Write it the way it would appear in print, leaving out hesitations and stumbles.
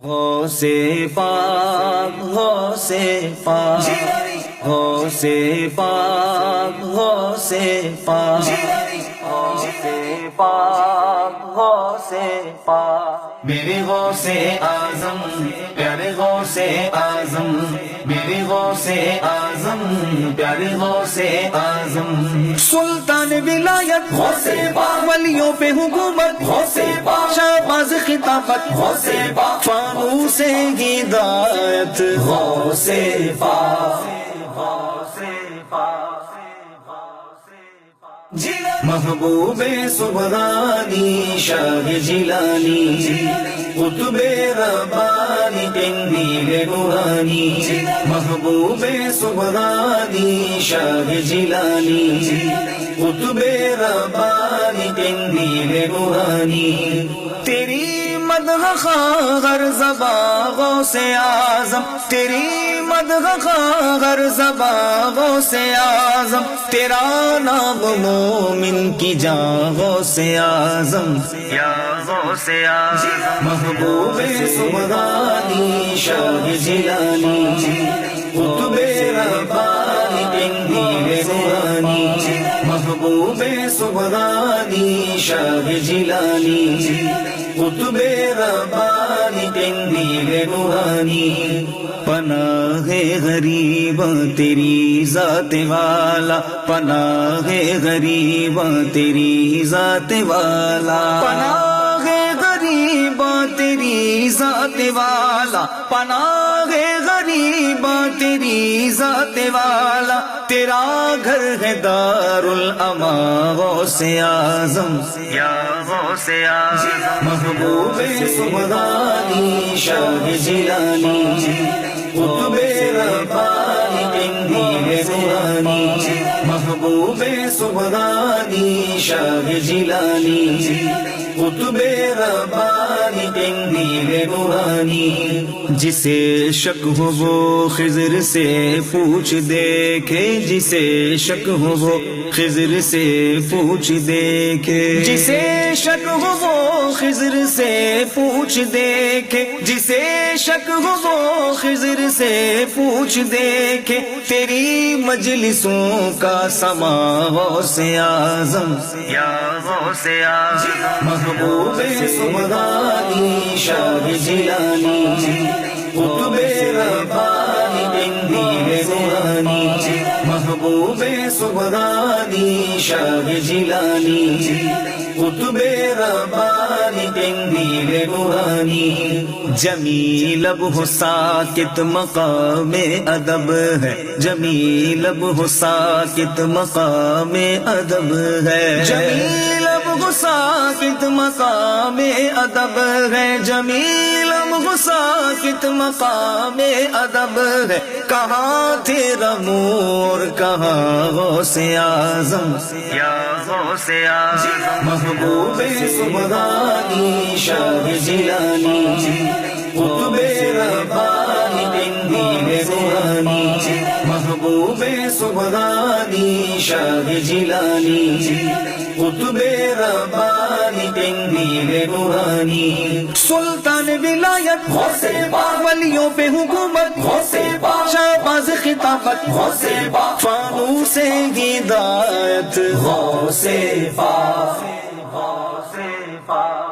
غوث پاک غوث پاک غوث پاک غوث پاک غوث پاک غوث پاک میرے غوث اعظم پیارے غوث اعظم میرے غوث اعظم پیارے غوث اعظم سلطان ولایت غوث پاک ولیوں پہ حکومت غوث پاک شہباز خلافت غوث پاک فانوس ہدایت غوث پاک غوث پاک محبوب سبحانی شاہ جیلانی قطب ربانی قندیل نورانی محبوب سبحانی شاہ جیلانی قطب ربانی قندیل نورانی تیری مدح ہر زباں غوث اعظم تیری مدح ہر زباں غوث اعظم تیرا نام مومن کی جان غوث اعظم یا غوث اعظم محبوب سبحانی شاہ جیلانی قطب ربانی قندیل نورانی محبوب سبحانی شاہ جیلانی قطب ربانی قندیل نورانی پناہ غریب تیری ذات والا پناہ غریب تیری ذات والا پناہ غریب تیری ذات والا پناہ غریب تیری ذات والا تیرا گھر ہے دار الامان غوث اعظم یا غوث اعظم محبوب سبحانی شاہ جیلانی قطب ربانی قندیل نورانی محبوب سبحانی شاہ جیلانی قطب ربانی قندیل نورانی جسے شک ہو وہ خضر سے پوچھ دیکھے جسے شک ہو وہ خضر سے پوچھ دیکھے جسے شک ہو وہ خضر سے پوچھ دیکھے جسے شک ہو وہ خضر سے پوچھ دیکھے تیری مجلسوں کا سما غوث اعظم یا غوث اعظم محبوب سبحانی شاہ جیلانی قطب ربانی قندیل نورانی محبوب سبحانی شاہ جیلانی قطب ربانی قندیل نورانی جمیل اب ہو ساکت مقام ادب ہے جمیل اب ہو ساکت مقام ادب ہے جمیل اب ہو ساکت مقام ادب ہے جمیل اب ہو ساکت مقام ادب ہے کہاں تیرا نور کہاں غوث اعظم یا غوث اعظم محبوب سبحانی شاہ جیلانی قطب ربانی قندیل نورانی محبوب سبحانی شاہ جیلانی قطب ربانی قندیل نورانی سلطان ولایت غوث پاک ولیوں پہ حکومت غوث پاک شہباز خلافت غوث پاک فانوس ہدایت غوث پاک غوث پاک